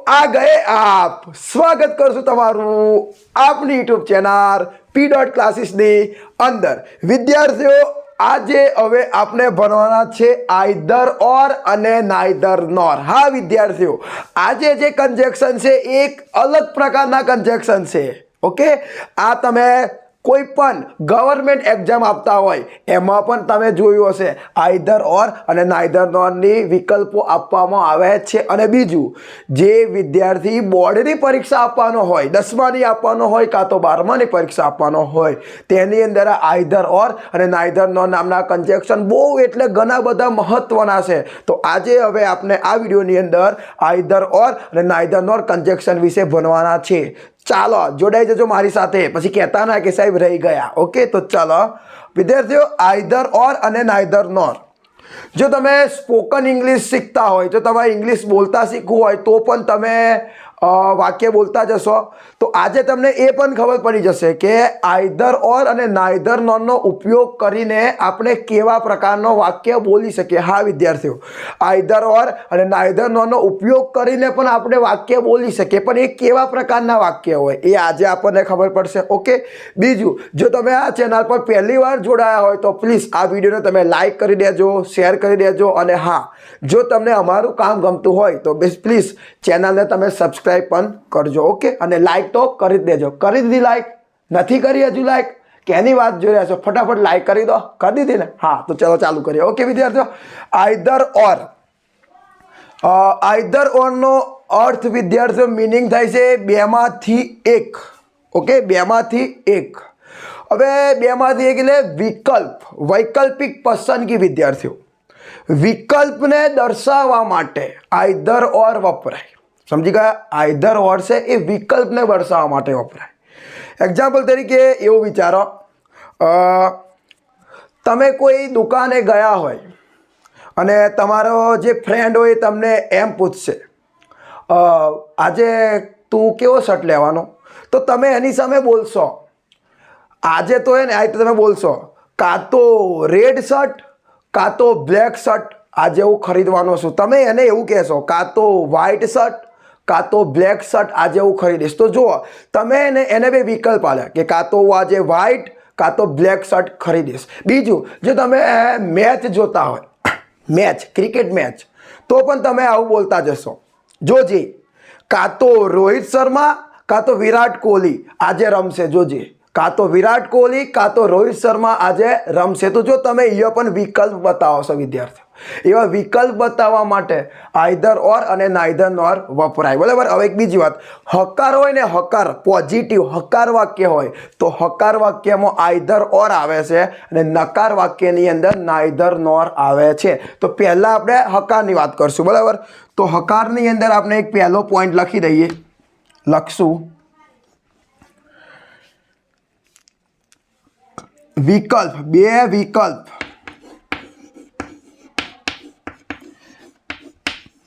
आ गए आप स्वागत करशु तमारू आपनी यूट्यूब चैनल P.Classes ની અંદર વિદ્યાર્થીઓ આજે હવે આપણે ભણવાના છે આઈધર ઓર અને નાઈધર નોર। હા વિદ્યાર્થીઓ આજે જે કંજક્શન છે એક અલગ પ્રકારના કંજક્શન છે। ઓકે આ તમે कोई पण गवर्नमेंट एग्जाम आपता होय एमां पण तमे जोयुं हशे आइधर और अने नाइधर नॉर नी विकल्पो आपवामां आवे छे। अने बीजुं जे विद्यार्थी बोर्डनी परीक्षा आपवानो होय 10मा नी आपवानो होय का तो 12मा नी परीक्षा आपवानो होय तेनी अंदर आइधर और अने नाइधर नॉर नामना कंजक्शन बहु एटले घणा बधा महत्वना छे। तो आजे हवे आपणे आ विडियोनी अंदर आइधर और अने नाइधर नॉर कंजक्शन विषे भणवाना छे। चलो जोड़ाई जजो मारी साथे पछी कहता ना कि साहेब रही गया। ओके तो चलो विद्यार्थियों आइधर और अने नाइधर नॉर जो तमे स्पोकन इंग्लिश सीखता होय जो तमारे इंग्लिश बोलता शीखवुं होय तो पण तमे वाक्य बोलता जशो तो आज तमने ए पण खबर पड़ी जशे के आइधर और अने नाइधर नॉर नो उपयोग करीने आपणे केवा प्रकारनो वाक्य बोली शकीए। हाँ विद्यार्थीओ आइधर और अने नाइधर नॉर नो उपयोग करीने पण आपणे वाक्य बोली शकीए पण ए केवा प्रकारना वाक्य होय ए आजे आपणे खबर पड़शे। ओके बीजू जो तमे आ चेनल पर पहली वार जोड़ाया होय तो प्लीज आ विडियोने तमे लाइक करी देजो शेर करी देजो अने हाँ जो तमने अमारुं काम गमतुं होय तो प्लीज चेनलने तमे सब्सक्राइब पण करजो। ओके अने लाइक तो करी देजो। करी दीधी लाइक नहीं करी हजू लाइक केनी बात जोई रह्या छो फटाफट लाइक करी दो कर दीधी ने। हाँ तो चलो चालू करिए। ओके विद्यार्थियों आइधर और नो अर्थ विद्यार्थियों मीनिंग थाय छे बेमांथी एक। ओके बेमांथी एक हवे बेमांथी एक એટલે विकल्प वैकल्पिक पसंदगी। विद्यार्थियों विकल्प ने दर्शावा माटे आइधर और वपराय समझी गया। आइधर और से ए विकल्प ने दर्शावा माटे वपराय। एक्जाम्पल तरीके एवं विचारो तमे कोई दुकाने गया होय अने तमारो जे फ्रेंड होय तमने एम पूछशे आजे तू केवो शर्ट लेवानो तो तमे एनी सामे बोलशो आजे तो है ने आज तमे बोलशो का तो रेड शर्ट का तो ब्लेक शर्ट आज हूँ खरीदवानो छुं। तमे एने एवुं कहेशो का तो व्हाइट शर्ट का तो ब्लेक शर्ट आज हूँ खरीदीश। तो जो तमे एने बे विकल्प आल्या कि का तो आज व्हाइट का तो ब्लेक शर्ट खरीदीश। बीजू जो तमे मैच जोता हो मैच क्रिकेट मैच तो पण तमे आवुं बोलता जशो जोजे का तो रोहित शर्मा का तो विराट कोहली आजे रमशे जोजे का तो विराट कोहली का तो रोहित शर्मा आजे रमशे। तो जो तमे ए पण विकल्प बतावो छो विद्यार्थी एवा विकल्प बताववा माटे आइधर और अने नाइधर नॉर वपराय। बराबर हवे एक बीजी वात हकार होय ने हकार पॉजिटिव हकार वाक्य होय तो हकार वाक्यमां आइधर और आवे छे अने नकार वाक्यनी अंदर नाइधर नॉर आवे छे। तो पहेला आपणे हकारनी वात करशुं। बराबर तो हकारनी अंदर आपणे एक पहेलो पॉइंट लखी दઈએ लखशुं विकल्प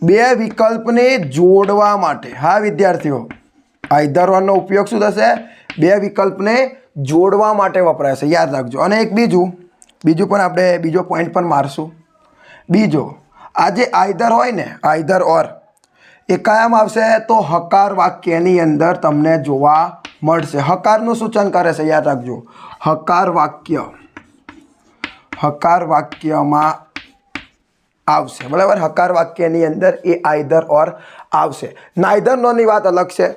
बे विकल्प ने जोड़वा माटे। हाँ विद्यार्थीओ आइधर और नो उपयोग शुं थशे बे विकल्प ने जोड़वा माटे वपराय छे याद राखजो। अने एक बीजू पण आपणे बीजो पॉइंट पण मारशुं। बीजो आजे आइधर होय ने आइधर और ए कायम आवशे तो हकार वाक्यनी अंदर तमने जोवा मळशे। हकारनुं सूचन करे छे याद राखजो हकार वाक्यमां आवशे। बराबर हकार वाक्यनी अंदर ए आइधर और आवशे। नाइधर नॉर नी वात अलग छे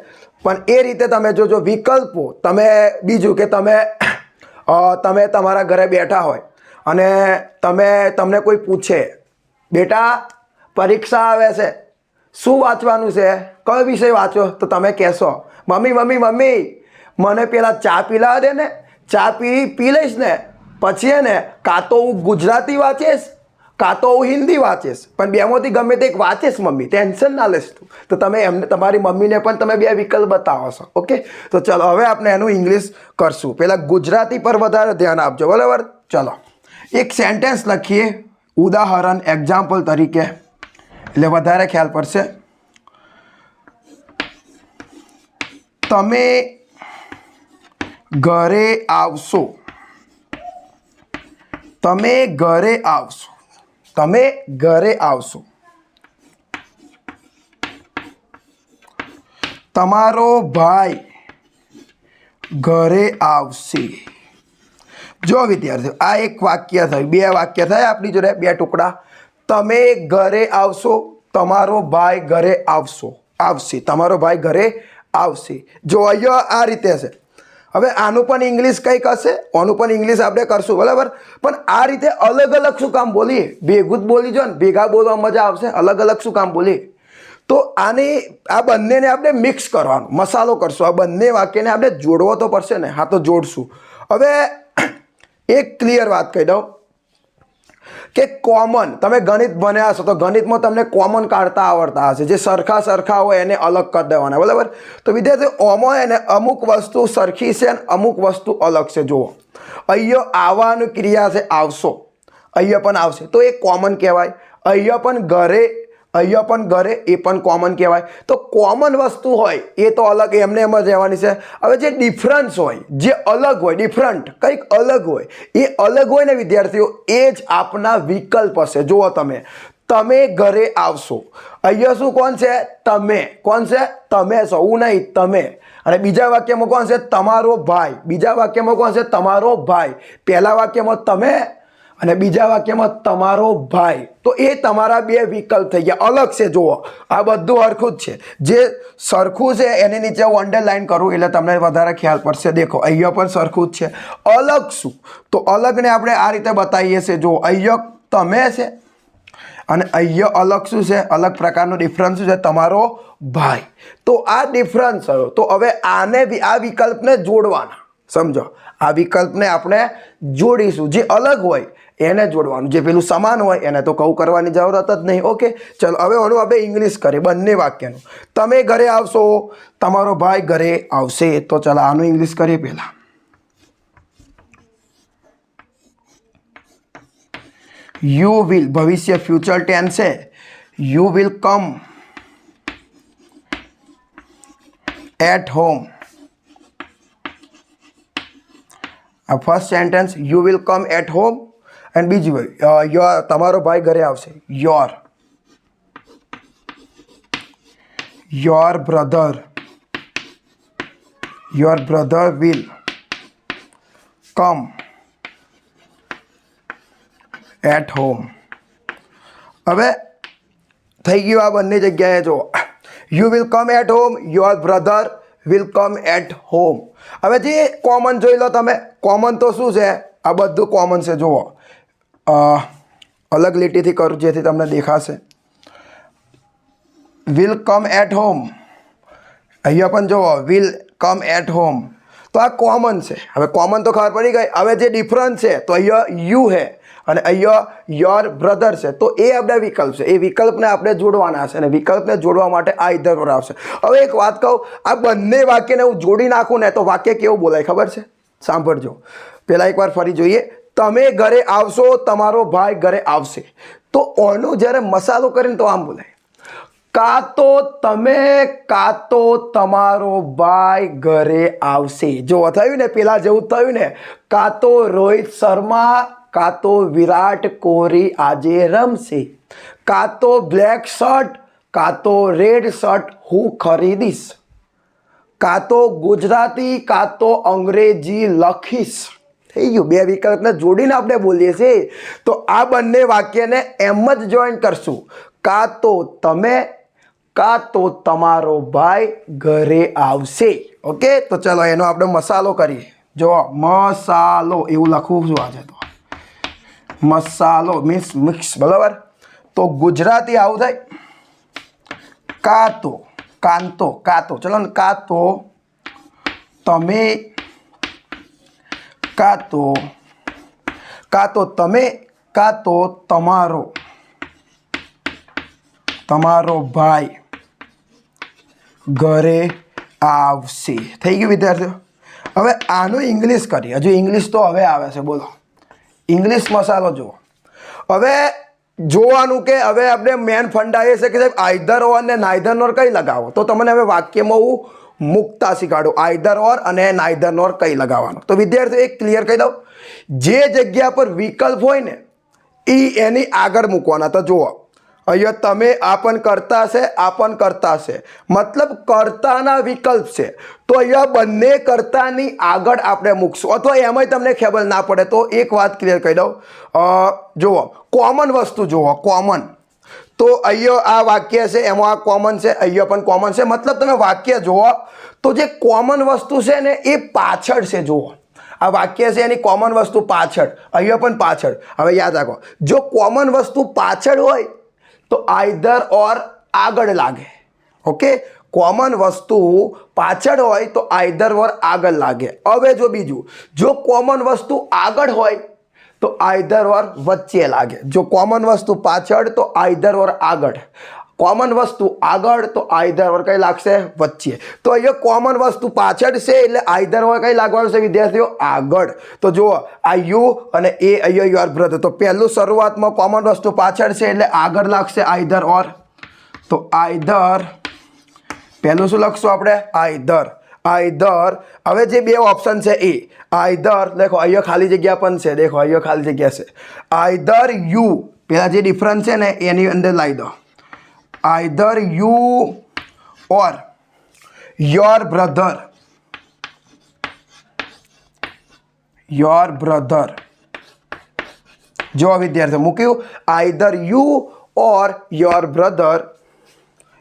पण ए रीते तमे जो विकल्पो तमे बीजू के तमे तमारा घरे बैठा होय अने तमने कोई पूछे बेटा परीक्षा आवे छे शुं वांचवानुं छे कयो विषय वांचो तो तमे कहेशो मम्मी मम्मी मम्मी मने पेला चा पीला दे ने चा पी लईश ने पछी है ने का तो हूँ गुजराती वाँचीश का तो हूँ हिंदी वाँचीश पण बेमांथी गमे ते एक वाँचीश मम्मी टेन्शन ना लेश तू। तो तमे एमने तमारी मम्मी ने पण तमे बे विकल्प बतावो छो। ओके तो चलो हवे आपणे एनुं इंग्लिश करशुं। पहेला गुजराती पर वधारे ध्यान आपजो। बराबर चलो एक सेंटेन्स लखीए उदाहरण एक्जाम्पल तरीके એટલે વધારે ખ્યાલ પડશે। તમે ઘરે આવશો તમે ઘરે આવશો તમારો ભાઈ ઘરે આવશે। જો વિદ્યાર્થીઓ આ એક વાક્ય થયું, બે વાક્ય થયા આપણી જોડે, બે ટુકડા। તમે ઘરે આવશો, તમારો ભાઈ ઘરે આવશે, તમારો ભાઈ ઘરે આવશે। જો અહીંયા આ રીતે છે। હવે આનું પણ ઇંગ્લિશ કંઈક હશે, આનું પણ ઇંગ્લિશ આપણે કરશું, બરાબર। પણ આ રીતે અલગ અલગ શું કામ બોલીએ? ભેગું જ બોલી જો ને, ભેગા બોલવા મજા આવશે। અલગ અલગ શું કામ બોલીએ? તો આની આ બંનેને આપણે મિક્સ કરવાનું, મસાલો કરશું। આ બંને વાક્યને આપણે જોડવો તો પડશે ને? હા, તો જોડશું। હવે એક ક્લિયર વાત કહી દઉં કે કોમન, તમે ગણિત ભણ્યા હશો તો ગણિતમાં તમને કોમન કાઢતા આવડતા હશે। જે સરખા હોય એને અલગ કરી દેવાના, બરાબર। તો વિદ્યાર્થીઓ ઓમાં એને અમુક વસ્તુ સરખી છે અને અમુક વસ્તુ અલગ છે। જુઓ, અહીંયા આવવાની ક્રિયા છે આવશો, અહીંયા પણ આવશે, તો એ કોમન કહેવાય। અહીંયા પણ ઘરે એ પણ કોમન કહેવાય। તો કોમન વસ્તુ હોય એ તો અલગ એમને એમ જ રહેવાની છે। હવે જે ડિફરન્સ હોય, જે અલગ હોય, ડિફરન્ટ કંઈક અલગ હોય, એ અલગ હોય ને વિદ્યાર્થીઓ, એ જ આપના વિકલ્પ હશે। જુઓ, તમે ઘરે આવશો, અહીંયા શું કોણ છે? તમે। કોણ છે? તમે છો, હું નહીં, તમે। અને બીજા વાક્યમાં કોણ છે? તમારો ભાઈ। બીજા વાક્યમાં કોણ છે? તમારો ભાઈ। પહેલા વાક્યમાં તમે અને બીજા વાક્યમાં તમારો ભાઈ। તો એ તમારા બે વિકલ્પ થઈ ગયા, અલગ છે। જુઓ, આ બધું સરખું જ છે। જે સરખું છે એની નીચે હું અંડરલાઈન કરું એટલે તમને વધારે ખ્યાલ પડશે। દેખો, અહીંયા પણ સરખું જ છે। અલગ શું? તો અલગને આપણે આ રીતે બતાવીએ છીએ। જુઓ, અહીંયા તમે છે અને અહીંયા અલગ શું છે? અલગ પ્રકારનો ડિફરન્સ શું છે? તમારો ભાઈ। તો આ ડિફરન્સ થયો। તો હવે આ વિકલ્પને જોડવાના, સમજો, આ વિકલ્પને આપણે જોડીશું। જે અલગ હોય એને જોડવાનું, જે પેલું સમાન હોય એને તો કહું કરવાની જરૂરત જ નહીં। ઓકે, ચલો હવે ઓનું આપણે ઇંગ્લિશ કરીએ બંને વાક્યનું। તમે ઘરે આવશો, તમારો ભાઈ ઘરે આવશે। તો ચલો આનું ઇંગ્લિશ કરીએ પહેલા। યુ વિલ, ભવિષ્ય ફ્યુચર ટેન્સ છે। You will come at home. આ first sentence, you will come at home. અને બીજું તમારો ભાઈ ઘરે આવશે, your brother will come at home. હવે થઈ ગયું આ બંને જગ્યાએ। જો, you will come at home, your brother will come at home. હવે જે કોમન જોઈ લો તમે, કોમન તો શું છે? આ બધું કોમન છે। જુઓ, અલગ લીટીથી કરું જેથી તમને દેખાશે। વિલ કમ એટ હોમ, અહીંયા પણ જુઓ, વિલ કમ એટ હોમ। તો આ કોમન છે। હવે કોમન તો ખબર પડી ગઈ। હવે જે ડિફરન્સ છે, તો અહીંયા યુ છે અને અહીંયા યોર બ્રધર છે। તો એ આપણા વિકલ્પ છે। એ વિકલ્પને આપણે જોડવાના છે અને વિકલ્પને જોડવા માટે આ ઇધર ઓર આવશે। હવે એક વાત કહું, આ બંને વાક્યને હું જોડી નાખું ને તો વાક્ય કેવું બોલાય ખબર છે? સાંભળજો, પહેલા એકવાર ફરી જોઈએ। તમે ઘરે આવશો, તમારો ભાઈ ઘરે આવશે। તો ઓનું જ્યારે મસાલો કરીને તો આમ બોલાય, કાં તો તમે કાં તો તમારો ભાઈ ઘરે આવશે। જો થયું ને, પેલા જેવું થયું ને, કાં તો રોહિત શર્મા કાં તો વિરાટ કોહલી આજે રમશે, કાં તો બ્લેક શર્ટ કાં તો રેડ શર્ટ હું ખરીદીશ, કાં તો ગુજરાતી કાં તો અંગ્રેજી લખીશ। થઈ ગયું, બે વિકલ્પને જોડીને આપણે બોલીએ છીએ। તો આ બંને વાક્યને એમ જ જોઈન કરશું, કાં તો તમે કાં તો તમારો ભાઈ ઘરે આવશે। ઓકે, તો ચલો એનો આપણે મસાલો કરીએ। જો મસાલો એવું લખવું છું આજે, તો મસાલો મીન્સ મિક્સ, બરાબર। તો ગુજરાતી આવું થાય, કાં તો ચલો ને, કાં તો તમે કાં તો તમે કાં તો તમારો ભાઈ ઘરે આવશે। થઈ ગયું વિદ્યાર્થીઓ। હવે આનું ઇંગ્લિશ કરીએ। હજુ ઇંગ્લિશ તો હવે આવે છે, બોલો ઇંગ્લિશ મસાલો જુઓ। હવે જોવાનું કે હવે આપણે મેન ફંડા એ છે કે સાહેબ આઈધર ઓર ને નાઈધર નોર કઈ લગાવો। તો તમને હવે વાક્યમાં હું મુકતા શીખવાડું, આઈધર ઓર અને નાઈધર નોર કઈ લગાવવાનું। તો વિદ્યાર્થીઓ એક ક્લિયર કહી દઉં, જે જગ્યા પર વિકલ્પ હોય ને એની આગળ મૂકવાના। તો જુઓ, અહીંયા તમે આ પણ કરતા છે, આ પણ કરતા છે, મતલબ કર્તાના વિકલ્પ છે. તો અહીંયા બંને કર્તાની આગળ આપણે મૂકશું. અથવા એમાંય તમને ખબર ના પડે તો એક વાત ક્લિયર કહી દઉં. જુઓ, કોમન વસ્તુ જુઓ, કોમન. તો અહીંયા આ વાક્ય છે, એમાં આ કોમન છે, અહીંયા પણ કોમન છે. મતલબ તમે વાક્ય જુઓ તો જે કોમન વસ્તુ છે ને એ પાછળ છે. જુઓ, આ વાક્ય છે એની કોમન વસ્તુ પાછળ, અહીંયા પણ પાછળ. હવે યાદ રાખો, જો કોમન વસ્તુ પાછળ હોય તો આઈધર ઓર આગળ લાગે. ઓકે, કોમન વસ્તુ પાછળ હોય તો આઈધર ઓર આગળ લાગે. હવે જો બીજું, જો કોમન વસ્તુ આગળ હોય તો આઈધર ઓર વચ્ચે લાગે. જો કોમન વસ્તુ પાછળ તો આઈધર ઓર આગળ, કોમન વસ્તુ આગળ તો આઈધર ઓર કઈ લાગશે? વચ્ચે. તો અહીંયા કોમન વસ્તુ પાછળ છે એટલે આઈધર ઓર કઈ લાગવાનું છે વિદ્યાર્થીઓ? આગળ. તો જુઓ, આ યુ અને એ અહીંયા યોર બ્રધર. તો પહેલું શરૂઆતમાં કોમન વસ્તુ પાછળ છે એટલે આગળ લાગશે આઈધર ઓર. તો આઈધર, પહેલું શું લખશું આપણે? આઈધર. આઈધર. હવે જે બે ઓપ્શન છે એ આઈધર, દેખો અહીંયા ખાલી જગ્યા પણ છે, દેખો અહીંયા ખાલી જગ્યા છે. આઈધર યુ, પેલા જે ડિફરન્સ છે ને એની અંદર લાવી દો. Either you or your brother, your brother. જો વિદ્યાર્થીઓ મૂક્યું either you or your brother,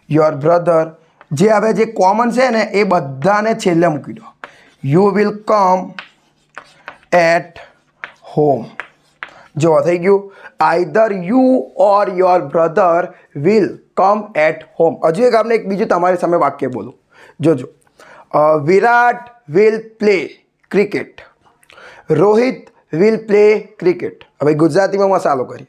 your brother. જે હવે જે કોમન છે ને એ બધાને છેલ્લે મૂકી દો. You will come at home. જો થઈ ગયું, either you or your brother will come at home. હજુ એક આપણે એક બીજું તમારી સામે વાક્ય બોલું. જોજો, Virat will play cricket, Rohit will play cricket. હવે ગુજરાતીમાં મસાલો કરી,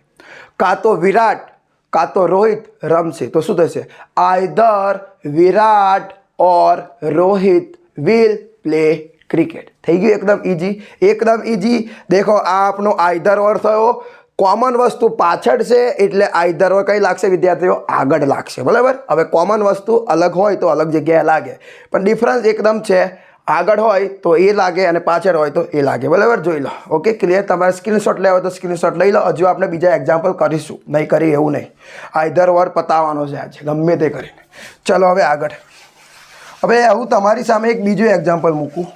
કાં તો વિરાટ કાં તો રોહિત રમશે. તો શું થશે? Either Virat or Rohit will play cricket. થઈ ગયું એકદમ ઇઝી, એકદમ ઇઝી. દેખો, આ આપણો આઈધર ઓર થયો. કોમન વસ્તુ પાછળ છે એટલે આઈધર ઓર કઈ લાગશે વિદ્યાર્થીઓ? આગળ લાગશે. બરાબર. હવે કોમન વસ્તુ અલગ હોય તો અલગ જગ્યાએ લાગે, પણ ડિફરન્સ એકદમ છે. આગળ હોય તો એ લાગે અને પાછળ હોય તો એ લાગે. બરાબર, જોઈ લો. Okay, clear. તમારે સ્ક્રીનશોટ લેવો હોય તો સ્ક્રીનશોટ લઈ લો. હજુ આપણે બીજા એક્ઝામ્પલ કરીશું, નહીં કરી એવું નહીં. આઈધર ઓર પતાવવાનો છે આજે ગમે તે કરીને. ચલો હવે આગળ. હવે હું તમારી સામે એક બીજું એક્ઝામ્પલ મૂકું.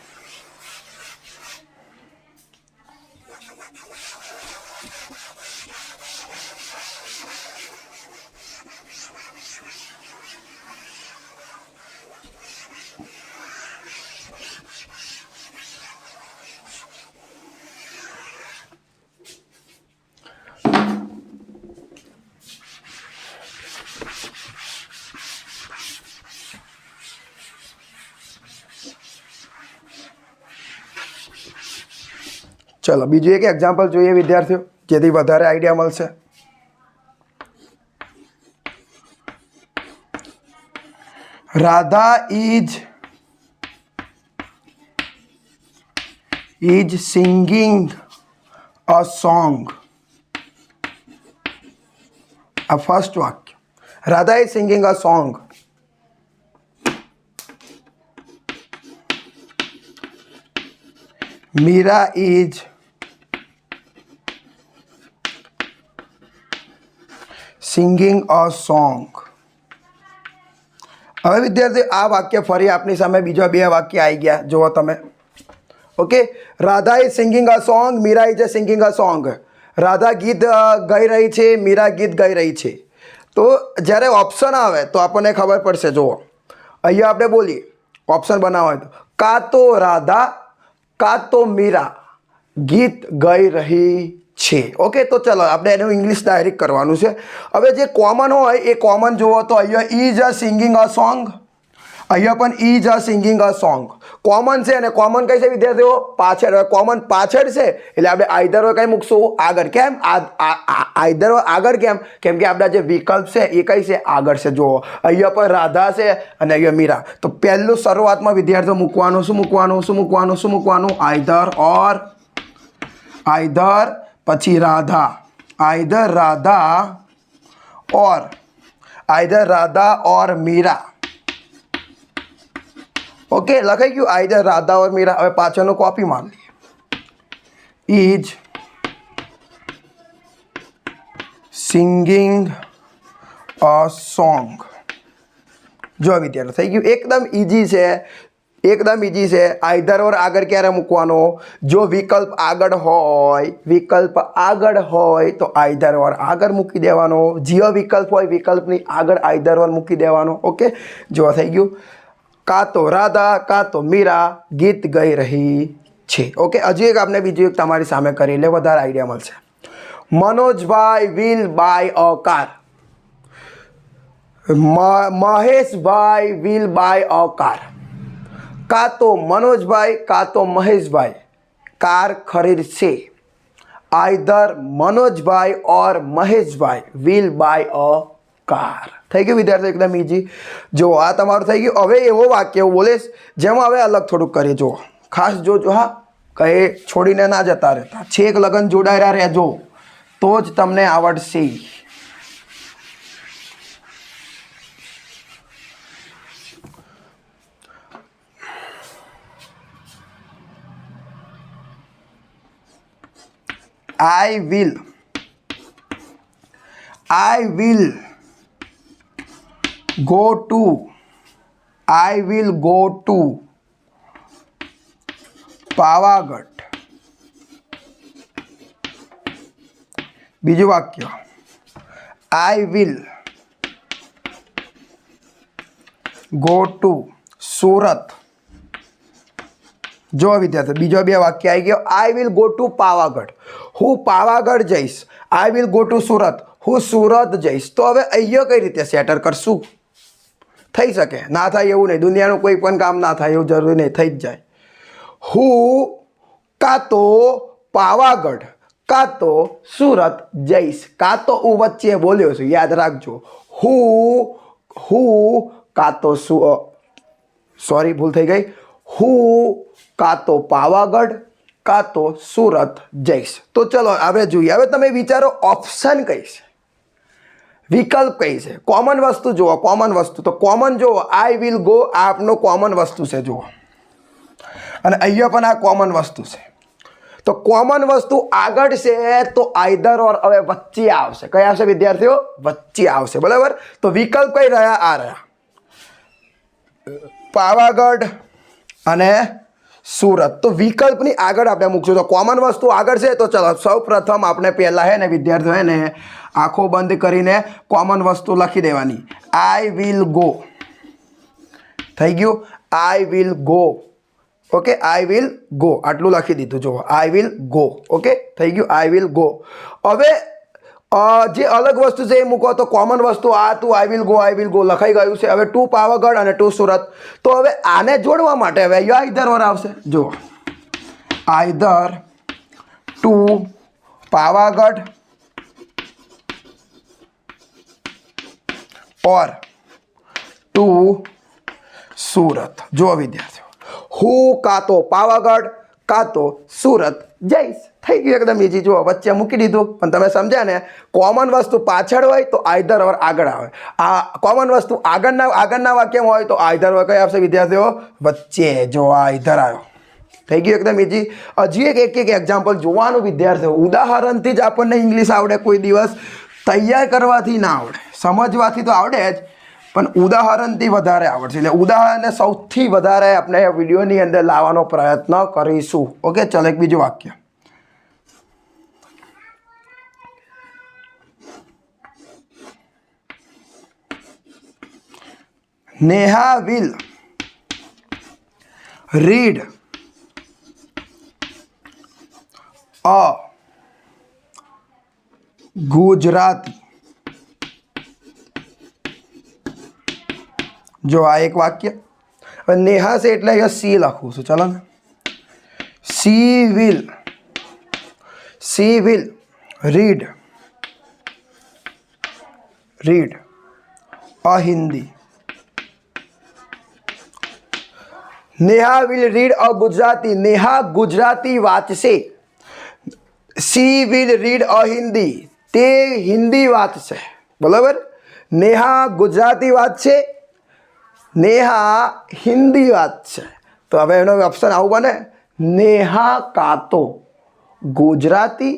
ચલો બીજું એક એક્ઝામ્પલ જોઈએ વિદ્યાર્થીઓ, જેથી વધારે આઈડિયા મળશે. Radha is singing a song. આ ફર્સ્ટ વાક્ય, Radha is singing a song. Meera is singing a song. હવે વિદ્યાર્થી આ વાક્ય ફરી આપની સામે બીજા બે વાક્ય આવી ગયા. જુઓ તમે. Okay, Radha is singing a song, Meera is singing a song. Radha ગીત ગાઈ રહી છે, મીરા ગીત ગાઈ રહી છે. તો જ્યારે ઓપ્શન આવે તો આપણને ખબર પડશે. જુઓ, અહીંયા આપણે બોલીએ ઓપ્શન બનાવવા તો કાં તો રાધા કાં તો મીરા ગીત ગાઈ રહી છે. ઓકે, તો ચલો આપણે એનું ઇંગ્લિશ ડાયરેક્ટ કરવાનું છે. હવે જે કોમન હોય એ કોમન જુઓ તો અહીંયા is a singing a song, અહીંયા પણ is a singing a song. Common છે અને કોમન કઈ છે વિદ્યાર્થીઓ? પાછળ. કોમન પાછળ છે એટલે આપણે આઈધર કઈ મૂકશું? આગળ. કેમ આઈધર આગળ? કેમ કે આપણા જે વિકલ્પ છે એ કઈ છે? આગળ છે. જુઓ, અહીંયા પણ રાધા છે અને અહીંયા મીરા. તો પહેલું શરૂઆતમાં વિદ્યાર્થીઓ મૂકવાનું શું મૂકવાનું? આઈધર ઓર. આઈધર પછી રાધા, આઈધર રાધા ઓર મીરા. ઓકે, લખાઈ ગયું આઈધર રાધા ઓર મીરા. હવે પાછળનો કોપી માર લઈએ. Is singing a song. જો વિદ્યાર્થી થઈ ગયું, એકદમ ઈઝી છે, એકદમ ઈઝી છે. આઈધર ઓર આગળ ક્યારે મૂકવાનો? જો વિકલ્પ આગળ હોય તો આઈધર ઓર આગળ મૂકી દેવાનો. જ્યો વિકલ્પ હોય વિકલ્પની આગળ આઈધર ઓર મૂકી દેવાનો. ઓકે, જો થઈ ગયું. કાં તો રાધા કાં તો મીરા ગીત ગાઈ રહી છે. ઓકે, હજી એક આપણે બીજું એક તમારી સામે કરી એટલે વધારે આઈડિયા મળશે. Manojbhai will buy a car. Maheshbhai will buy a car. કાં તો મનોજભાઈ કાં તો મહેશભાઈ કાર ખરીદશે. Either Manojbhai or Maheshbhai will buy a car. થઈ ગયું વિદ્યાર્થી, એકદમ ઈઝી. જો આ તમારું થઈ ગયું. હવે એવો વાક્ય બોલીશ જેમાં હવે અલગ થોડુંક કરીએ. જો ખાસ જોજો હા, કહે છોડીને ના જતા રહેતા, છેક લગન જોડાયેલા રહેજો તો જ તમને આવડશે. I will go to Pavagadh. બીજું વાક્ય, I will go to Surat. જો વિદ્યાર્થી બીજો બે વાક્ય આવી ગયો. I will go to Pavagadh, હું પાવાગઢ જઈશ. I will go to Surat, હું સુરત જઈશ. તો હવે અહીંયા કઈ રીતે સેટર કરશું? થઈ શકે, ના થાય એવું નહીં. દુનિયાનું કોઈ પણ કામ ના થાય એવું જરૂરી નહીં, થઈ જ જાય. હું કાં તો પાવાગઢ કાં તો સુરત જઈશ. કાં તો હું વચ્ચે બોલ્યો છું, યાદ રાખજો. હું કાં તો સોરી ભૂલ થઈ ગઈ. હું કાં તો પાવાગઢ કાં તો સુરત જઈશ. તો ચલો હવે જોઈએ. હવે તમે વિચારો ઓપ્શન કઈ છે, વિકલ્પ કઈ છે, કોમન વસ્તુ જુઓ. કોમન વસ્તુ તો કોમન જુઓ, આઈ વિલ ગો આ આપનો કોમન વસ્તુ છે જુઓ, અને અહીંયા પણ આ કોમન વસ્તુ છે. તો કોમન વસ્તુ આગળ છે તો આઈધર ઓર હવે વચ્ચે આવશે. કઈ આવશે વિદ્યાર્થીઓ? વચ્ચે આવશે. બરાબર. તો વિકલ્પ કઈ રહ્યા? આ રહ્યા, પાવાગઢ અને સુરત. તો વિકલ્પની આગળ આપણે મૂકશું. તો કોમન વસ્તુ આગળ છે તો ચલો સૌ પ્રથમ આપણે પહેલાં હે ને વિદ્યાર્થીઓ હે ને આંખો બંધ કરીને કોમન વસ્તુ લખી દેવાની. I will go. થઈ ગયું, I will go. Okay, I will go આટલું લખી દીધું. જુઓ, આઈ વિલ ગો. ઓકે, થઈ ગયું, આઈ વિલ ગો. હવે જે અલગ વસ્તુ છે એ મૂકો. તો કોમન વસ્તુ આ તું આઈ વિલ ગો લખાઈ ગયું છે. હવે ટુ પાવાગઢ અને ટુ સુરત. તો હવે આને જોડવા માટે હવે આઈધર ઓર આવશે. જુઓ, આઈધર ટુ પાવાગઢ ઓર ટુ સુરત. જુઓ વિદ્યાર્થીઓ, હું કાં તો પાવાગઢ કાં તો સુરત જઈશ. થઈ ગયું, એકદમ ઈઝી. જુઓ વચ્ચે મૂકી દીધું. પણ તમે સમજ્યા ને, કોમન વસ્તુ પાછળ હોય તો આઈધર ઓર આગળ આવે. આ કોમન વસ્તુ આગળના વાક્યમાં હોય તો આઈધર ઓર કઈ આવશે વિદ્યાર્થીઓ? વચ્ચે. જો આઈધર આવ્યો. થઈ ગયું, એકદમ ઈઝી. હજી એક એક્ઝામ્પલ જોવાનું વિદ્યાર્થીઓ. ઉદાહરણથી જ આપણને ઇંગ્લિશ આવડે, કોઈ દિવસ તૈયાર કરવાથી ના આવડે. સમજવાથી તો આવડે જ, પણ ઉદાહરણથી વધારે આવડશે. એટલે ઉદાહરણને સૌથી વધારે આપણે વિડીયોની અંદર લાવવાનો પ્રયત્ન કરીશું. ઓકે, ચલો એક બીજું વાક્ય. Neha will read a Gujarati. જો આ એક વાક્ય. હવે નેહા છે એટલે અહીંયા સી લખું છું. ચલો ને, she will read a Hindi. Neha will read a Gujarati. Neha Gujarati વાંચશે. She will read a Hindi. તે હિન્દી વાંચશે. બરાબર. નેહા ગુજરાતી વાંચશે, નેહા હિન્દી વાંચશે. તો હવે એનો ઓપ્શન આવું બને, નેહા કાં તો ગુજરાતી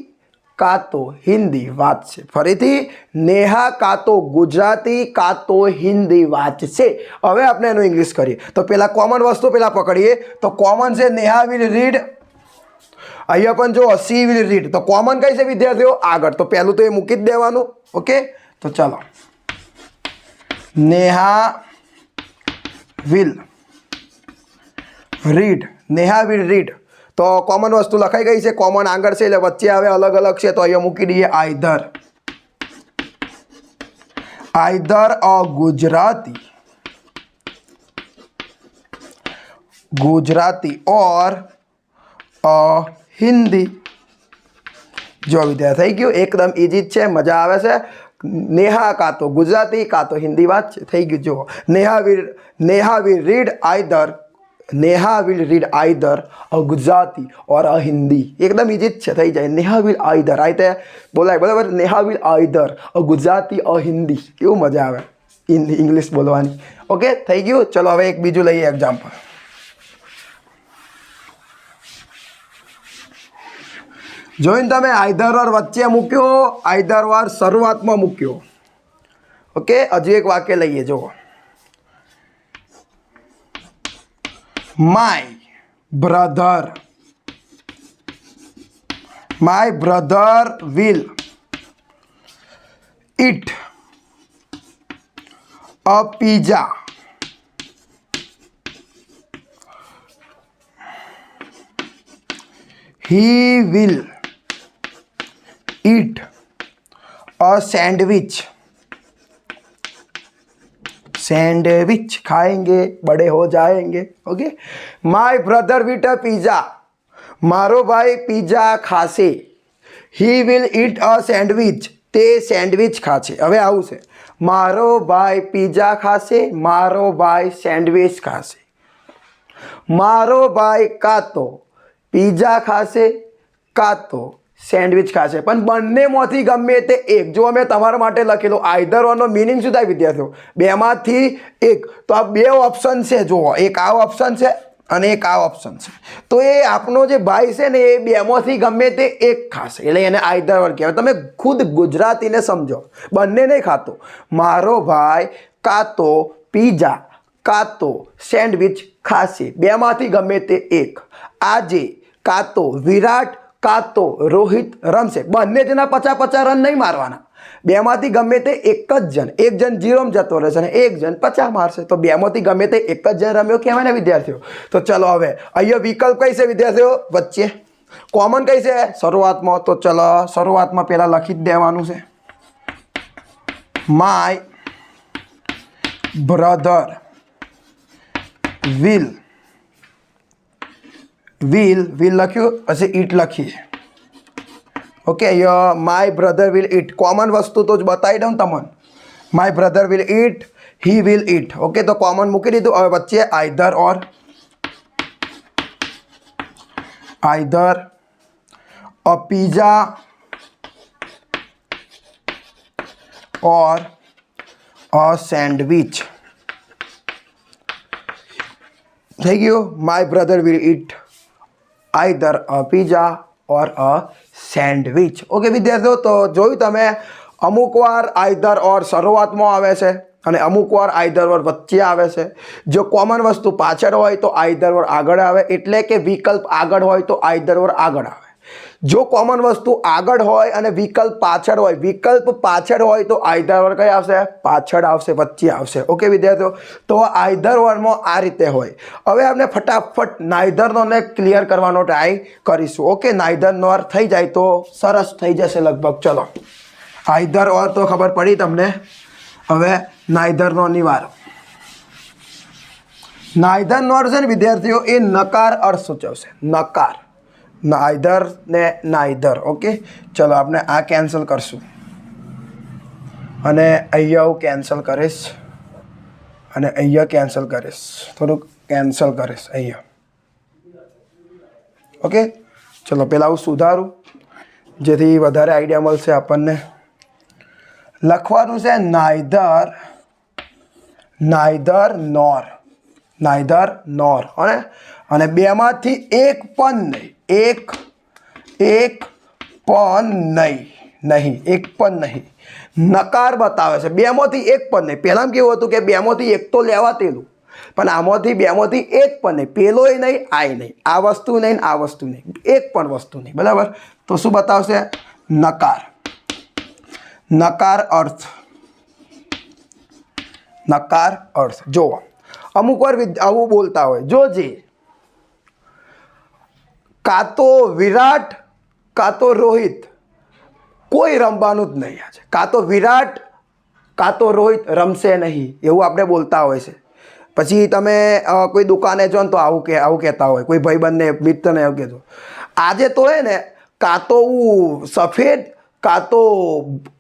કાં તો હિન્દી વાંચશે. ફરીથી નેહા કાં તો ગુજરાતી કાં તો હિન્દી વાંચશે. હવે આપણે એનું ઇંગ્લિશ કરીએ તો પહેલાં કોમન વસ્તુ પહેલાં પકડીએ. તો કોમન છે નેહા વિલ રીડ. અહીંયા પણ જો સી વિલ રીડ, તો કોમન કઈ છે વિદ્યાર્થીઓ? આગળ. તો પહેલું તો એ મૂકી જ દેવાનું. ઓકે, તો ચાલો, Neha will read. Neha will read. તો કોમન વસ્તુ લખાઈ ગઈ છે. કોમન આગળ છે એટલે વચ્ચે આવે અલગ અલગ છે, તો અહીંયા મૂકી દઈએ આઈધર અ ગુજરાતી ઓર અ હિન્દી. જો વિદ્યાર્થી થઈ ગયું, એકદમ ઇઝી જ છે, મજા આવે છે. નેહા કાં તો ગુજરાતી કાં તો હિન્દી વાત છે. થઈ ગયું. જો નેહા વિલ રીડ આઈધર અ ગુજરાતી ઓર અ હિન્દી. એકદમ ઇઝી જ છે, થઈ જાય. નેહા વિલ આઈધર, આ રીતે બોલાય બરાબર. નેહા વિલ આઈધર અ ગુજરાતી અ હિન્દી. કેવું મજા આવે ઇંગ્લિશ બોલવાની. ઓકે, થઈ ગયું. ચલો હવે એક બીજું લઈએ એક્ઝામ્પલ. જોઈને તમે આઈધર ઓર વચ્ચે મૂક્યો, આઈધર ઓર શરૂઆતમાં મૂક્યો. ઓકે, હજુ એક વાક્ય લઈએ. જુઓ, my brother will eat a pizza. He will eat a sandwich. खाएंगे, बड़े हो जाएंगे. Okay, my brother will eat a pizza. મારો ભાઈ પિઝા ખાશે. He will it a sandwich. તે સેન્ડવિચ ખાશે. હવે આવું છે, મારો ભાઈ પિઝા ખાશે, મારો ભાઈ સેન્ડવિચ ખાશે. મારો ભાઈ કાં તો પિઝા ખાશે કાં તો સેન્ડવિચ ખાશે, પણ બંનેમાંથી ગમે તે એક. જો મેં તમારા માટે લખેલું આઈધર ઓરનો મિનિંગ શું થાય વિદ્યાર્થીઓ? બેમાંથી એક. તો આ બે ઓપ્શન છે. જુઓ, એક આ ઓપ્શન છે અને એક આ ઓપ્શન છે. તો એ આપણો જે ભાઈ છે ને, એ બેમાંથી ગમે તે એક ખાશે, એટલે એને આઈધર ઓર કહેવાય. તમે ખુદ ગુજરાતીને સમજો, બંને નહીં ખાતો. મારો ભાઈ કાં તો પિઝા કાં તો સેન્ડવિચ ખાશે, બેમાંથી ગમે તે એક. આજે કાં તો વિરાટ કાં તો રોહિત રમશે. બંને જણા 50-50 રન નહીં મારવાના. બેમાંથી ગમે તે એક જ જણ, એક જણ 0 જતો રહેશે અને એક જણ 50 મારશે. તો બેમાંથી ગમે તે એક જ જણ રમ્યો કહેવાય ને વિદ્યાર્થીઓ. તો ચલો હવે અહીંયા વિકલ્પ કઈ છે વિદ્યાર્થીઓ? વચ્ચે. કોમન કઈ છે? શરૂઆતમાં. તો ચલો શરૂઆતમાં પહેલાં લખી જ દેવાનું છે, માય બ્રધર વિલ લખ્યું, પછી ઈટ લખીએ. Okay, my brother will eat. Common વસ્તુ તો જ બતાવી દઉં તમને. My brother will eat, he will eat. Okay, તો કોમન મૂકી દીધું. હવે વચ્ચે either a pizza or a sandwich. થઈ ગયું. My brother will eat either a pizza or a sandwich. Okay વિદ્યાર્થીઓ, તો જોયું તમે, અમુક વાર આઈધર ઓર શરૂઆતમાં આવે છે અને અમુક વાર આઈધર ઓર વચ્ચે આવે છે. જો કોમન વસ્તુ પાછળ હોય તો આઈધર ઓર આગળ આવે, એટલે કે વિકલ્પ આગળ હોય તો આઈધર ઓર આગળ આવે. જો કોમન વસ્તુ આગળ હોય અને વિકલ્પ પાછળ હોય, વિકલ્પ પાછળ હોય તો આઈધર ઓર કઈ આવશે? પાછળ આવશે, વચ્ચે આવશે. ઓકે વિદ્યાર્થીઓ, તો આઈધર ઓરમાં આ રીતે હોય. હવે આપણે ફટાફટ નાઈધર નોને ક્લિયર કરવાનો ટ્રાય કરીશું. ઓકે, નાઈધર નોર થઈ જાય તો સરસ થઈ જશે લગભગ. ચલો, આઈધર ઓર તો ખબર પડી તમને. હવે નાઈધર નોરની વાર. નાઈધર નોર છે ને વિદ્યાર્થીઓ, એ નકાર અર્થ સૂચવશે. નકાર, નાઈધર ને નાઈધર. ઓકે, ચલો આપણે આ કેન્સલ કરશું અને અહીંયા હું કેન્સલ કરીશ અને અહીંયા કેન્સલ કરીશ, થોડુંક કેન્સલ કરીશ અહીંયા. ઓકે, ચલો પહેલાં હું સુધારું જેથી વધારે આઈડિયા મળશે આપણને. લખવાનું છે નાઈધર નોર. અને બેમાંથી એક પણ નહીં, એક પણ નહીં, નહીં, એક પણ નહીં. નકાર બતાવે છે, બેમાંથી એક પણ નહીં. પહેલાં કેવું હતું કે બેમાંથી એક તો લેવાતેલું, પણ આમાંથી બેમાંથી એક પણ નહીં, પેલોય નહીં, આય નહીં, આ વસ્તુ નહીં, આ વસ્તુ નહીં, એક પણ વસ્તુ નહીં. બરાબર, તો શું બતાવશે? નકાર. નકાર અર્થ, નકાર અર્થ. જો અમુક વાર આવું બોલતા હોય, જોજે, કાં તો વિરાટ કાં તો રોહિત, કોઈ રમવાનું જ નહીં આજે. કાં તો વિરાટ કાં તો રોહિત રમશે નહીં, એવું આપણે બોલતા હોય છે. પછી તમે કોઈ દુકાને જો ને તો આવું કહેતા હોય, કોઈ ભાઈબંધને મિત્રને એવું કહેતો, આજે તો હે ને કાં તો સફેદ કાં તો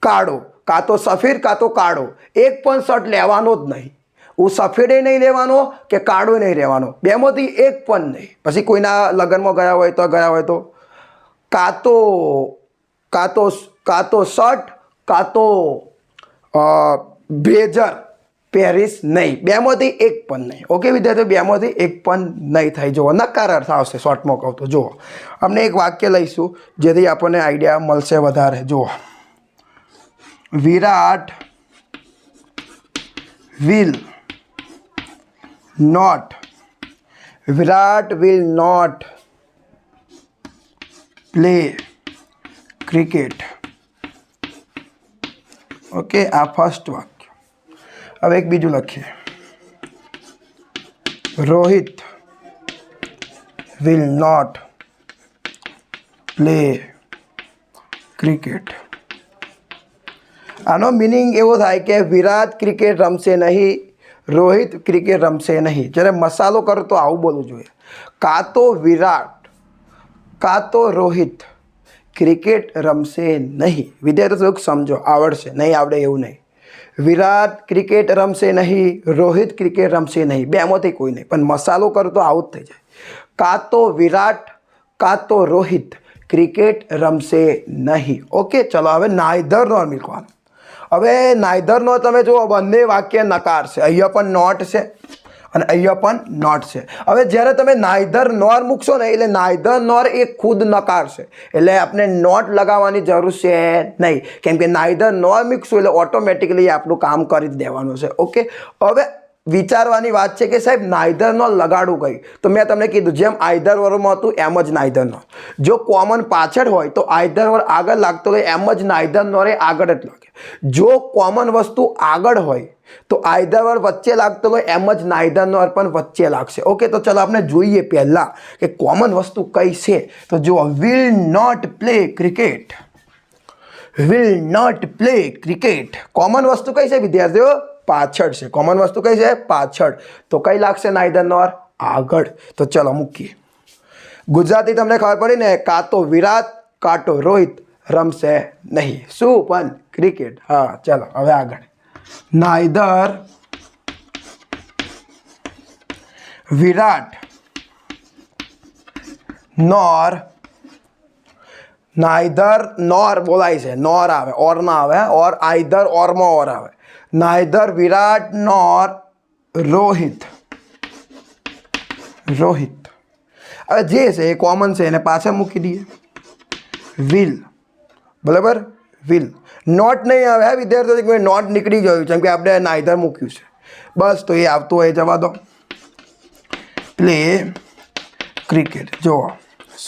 કાળો, કાં તો સફેદ કાં તો કાળો, એક પણ શર્ટ લેવાનો જ નહીં. હું સફેદે નહીં લેવાનો કે કાળો નહીં રહેવાનો, બેમાંથી એક પણ નહીં. પછી કોઈના લગ્નમાં ગયા હોય તો કાં તો શર્ટ કાં તો બ્લેઝર પહેરીશ નહીં, બેમાંથી એક પણ નહીં. ઓકે વિદ્યાર્થીઓ, બેમાંથી એક પણ નહીં થાય. જુઓ, નકાર અર્થ આવશે શોર્ટમાં કહું તો. જુઓ, આપણે એક વાક્ય લઈશું જેથી આપણને આઈડિયા મળશે વધારે. જુઓ, વિરાટ will not play cricket. Okay, આ ફર્સ્ટ વાક્ય. હવે એક બીજું લખીએ, Rohit will not play cricket. આનો મિનિંગ એવો થાય કે વિરાટ ક્રિકેટ રમશે નહીં, રોહિત ક્રિકેટ રમશે નહીં. જ્યારે મસાલો કરો તો આવું બોલવું જોઈએ, કાં તો વિરાટ કાં તો રોહિત ક્રિકેટ રમશે નહીં. વિદ્યાર્થીઓ સમજો, આવડશે, નહીં આવડે એવું નહીં. વિરાટ ક્રિકેટ રમશે નહીં, રોહિત ક્રિકેટ રમશે નહીં, બેમાંથી કોઈ નહીં. પણ મસાલો કરો તો આવું જ થઈ જાય, કાં તો વિરાટ કાં તો રોહિત ક્રિકેટ રમશે નહીં. ઓકે, ચલો હવે નાઈધર નોર મૂકવાનું. હવે નાઈધર નો તમે જુઓ, બંને વાક્ય નકાર છે. અહીંયા પણ નોટ છે અને અહીંયા પણ નોટ છે. હવે જ્યારે તમે નાઈધર નોર મૂકશો ને, એટલે નાઈધર નોર એ ખુદ નકાર છે, એટલે આપણે નોટ લગાવવાની જરૂર છે નહીં, કેમ કે નાઈધર નોર મૂકશું એટલે ઓટોમેટિકલી આપણું કામ કરી જ દેવાનું છે. ઓકે, હવે વિચારવાની વાત છે કે સાહેબ નાઈધર નોર લગાડવું કઈ, તો મેં તમને કીધું જેમ આઈધર વરમાં હતું એમ જ નાઈધર નોર. જો કોમન પાછળ હોય તો આઈધર વર આગળ લાગતો હોય, એમ જ નાઈધર નોર એ આગળ જ લાગે. જો કોમન વસ્તુ આગળ હોય તો આઈધર વર વચ્ચે લાગતો હોય, એમ જ નાઈધર નોર પણ વચ્ચે લાગશે. ઓકે, તો ચલો આપણે જોઈએ પહેલાં કે કોમન વસ્તુ કઈ છે. તો જુઓ, will not play cricket. Will not play cricket, common વસ્તુ કઈ છે વિદ્યાર્થીઓ? પાછળ છે. કોમન વસ્તુ કઈ છે? પાછળ. તો કઈ લાગશે નાઈધર નોર? આગળ. તો ચલો મૂકીએ. ગુજરાતી તમને ખબર પડી ને, કાં તો વિરાટ કાં તો રોહિત રમશે નહીં. શું પણ? ક્રિકેટ. હા, ચલો હવે આગળ. નાઈધર વિરાટ નોર, નાઈધર નોર બોલાય છે, નોર આવે, ઓર ના આવે, ઓર આઈધર ઓરમાં ઓર આવે. Neither Virat nor Rohit. રોહિત હવે જે છે એ કોમન છે, એને પાછળ મૂકી દઈએ. વિલ, બરાબર, વિલ. નોટ નહીં આવે વિદ્યાર્થીઓ, નોટ નીકળી ગયું છે, કેમ કે આપણે નાઈધર મૂક્યું છે. બસ, તો એ આવતું હોય જવા દો. Play cricket. જુઓ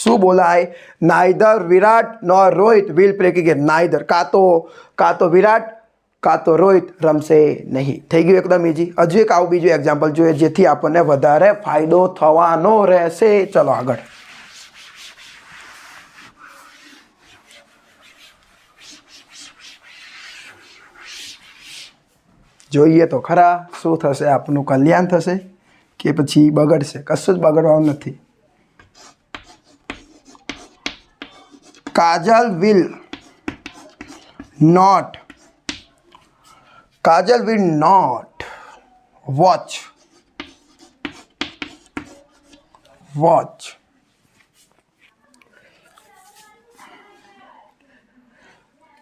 શું બોલાય, neither Virat nor Rohit will play cricket. Neither કાં તો વિરાટ કાં તો રોહિત રમશે નહીં. થઈ ગયું એકદમ ઇઝી. હજુ એક આવું બીજું એક્ઝામ્પલ જોઈએ જેથી આપણને વધારે ફાયદો થવાનો રહેશે. ચલો આગળ. જોઈએ તો ખરા શું થશે, આપનું કલ્યાણ થશે કે પછી બગડશે? કશું જ બગડવાનું નથી. કાજલ will not watch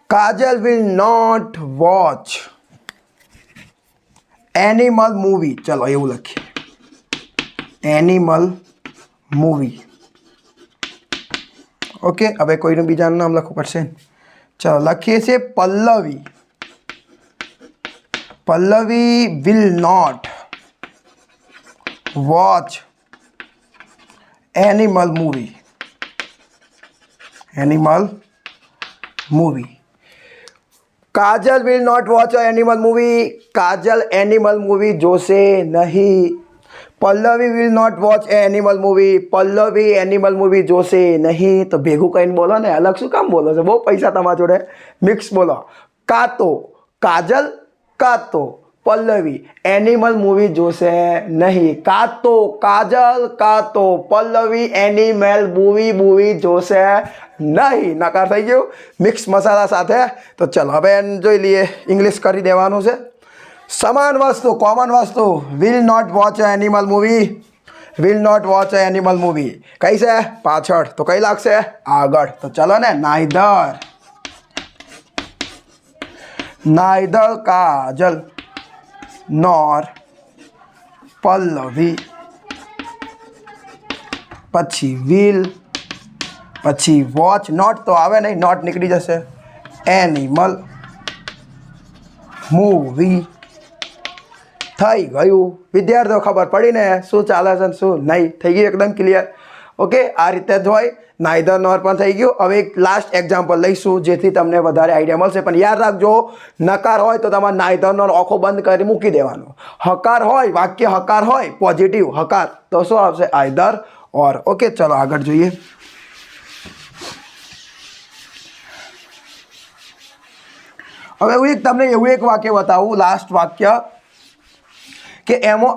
Kajal will not watch animal movie. ચલો એવું લખીએ, animal movie. ઓકે, હવે કોઈનું બીજાનું નામ લખવું પડશે. ચાલો લખીએ છીએ Pallavi. Pallavi will not watch Animal movie. Animal movie. Kajal will not watch Animal movie. Kajal Animal movie જોશે નહીં. Pallavi will not watch Animal movie. Pallavi Animal movie જોશે નહીં. તો ભેગું કહીને બોલો ને, અલગ શું કામ બોલો છો? બહુ પૈસા તમારા જોડે, મિક્સ બોલો. કાં તો કાજલ કાં તો પલ્લવી એનિમલ મૂવી જોશે નહીં. કાં તો કાજલ કાં તો પલ્લવી એનિમલ મૂવી જોશે નહીં. નકાર થઈ ગયું મિક્સ મસાલા સાથે. તો ચલો હવે એને જોઈ લઈએ. ઇંગ્લિશ કરી દેવાનું છે. સમાન વસ્તુ, કોમન વસ્તુ. Will not watch Animal movie. Will not watch Animal movie કઈ છે? પાછળ. તો કઈ લાગશે? આગળ. તો ચલો ને, નાઈધર કાજલ નોર પલ્લવી, પછી વિલ, પછી વોચ. નોટ તો આવે નહીં, નોટ નીકળી જશે. એનિમલ મૂવી થઈ ગયું. વિદ્યાર્થીઓ ખબર પડી ને શું ચાલે છે શું નહીં? થઈ ગયું એકદમ ક્લિયર. ઓકે, આ રીતે જ હોય. નાઈધર નોર પણ થઈ ગયું. હવે એક લાસ્ટ એક્ઝામ્પલ લઈશું જેથી તમને વધારે આઈડિયા મળશે. પણ યાદ રાખજો, નકાર હોય તો તમારે નાઈધર નોર આંખો બંધ કરી મૂકી દેવાનો. હકાર હોય, વાક્ય હકાર હોય, પોઝિટિવ હકાર, તો શું આવશે? આઈધર ઓર. ઓકે, ચલો આગળ જોઈએ. હવે હું તમને એવું એક વાક્ય બતાવું, લાસ્ટ વાક્ય, કે એમાં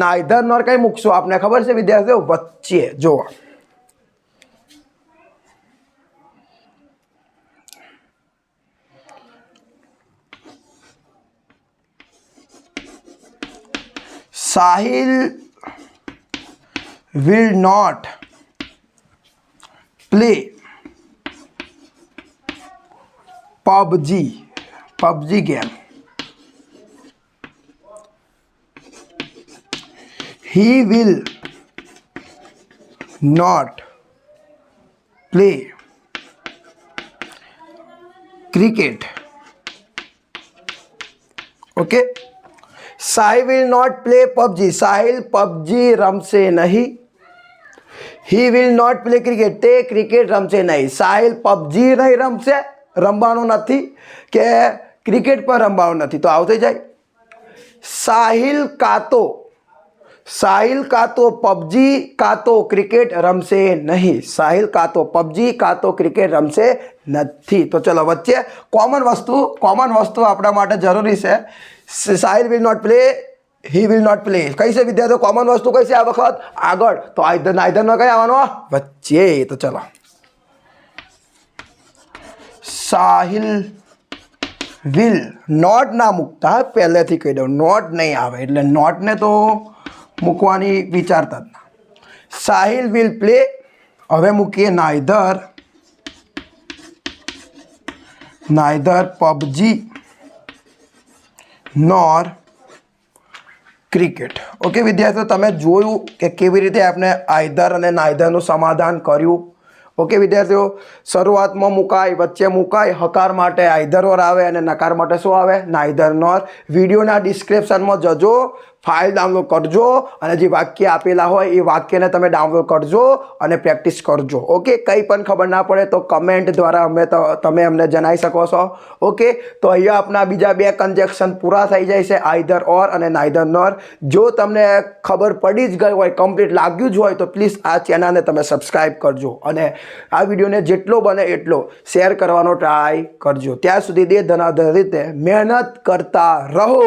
નાઈધર નોર કઈ મૂકશો આપને ખબર છે વિદ્યાર્થીઓ? વચ્ચે. જો Sahil will not play PUBG game. He will not play cricket. Okay. Sahil will not play PUBG. Sahil PUBG રમશે નહીં. He will not play cricket. તે ક્રિકેટ રમશે નહીં. સાહિલ પબજી નહીં રમશે, રમવાનું નથી, કે ક્રિકેટ પણ રમવાનું નથી. તો આવું થઈ જાય. સાહિલ કાં તો પબજી કાં તો ક્રિકેટ રમશે નહીં. સાહિલ કાં તો પબજી કાં તો ક્રિકેટ રમશે નથી. તો ચલો વચ્ચે કોમન વસ્તુ આપણા માટે જરૂરી છે. Sahil will not play, he will not play કઈ છે વિદ્યાર્થીઓ? કોમન વસ્તુ કઈ છે આ વખત? આગળ. તો નાઈધર કઈ આવવાનો? વચ્ચે. તો ચલો, સાહિલ વિલ નોટ ના મૂકતા, પહેલેથી કહી દઉં, નોટ નહીં આવે એટલે નોટને તો મૂકવાની વિચારતા જ ના. Sahil will play. હવે મૂકીએ નાઈધર પબજી નોર ક્રિકેટ. ઓકે વિદ્યાર્થીઓ, તમે જોયું કે કેવી રીતે આપણે આઈધર અને નાઈધરનું સમાધાન કર્યું. ઓકે વિદ્યાર્થીઓ, શરૂઆતમાં મુકાય, વચ્ચે મુકાય. હકાર માટે આઈધર ઓર આવે અને નકાર માટે શું આવે? નાઈધર નોર. વિડીયોના ડિસ્ક્રિપ્શનમાં જજો, ફાઇલ ડાઉનલોડ કરજો અને જે વાક્ય આપેલા હોય એ વાક્યને તમે ડાઉનલોડ કરજો અને પ્રેક્ટિસ કરજો. ઓકે, કંઈ પણ ખબર ના પડે તો કમેન્ટ દ્વારા તમે અમને જણાવી શકો છો. ઓકે, તો અહીંયા આપણા બીજા બે કન્જેક્શન પૂરા થઈ જાય છે, આઈધર ઓર અને નાઈધર નોર. જો તમને ખબર પડી જ ગઈ હોય, કમ્પ્લીટ લાગ્યું જ હોય, તો પ્લીઝ આ ચેનલને તમે સબસ્ક્રાઈબ કરજો અને આ વિડીયોને જેટલો બને એટલો શેર કરવાનો ટ્રાય કરજો. ત્યાં સુધી દે ધનાધન રીતે મહેનત કરતા રહો.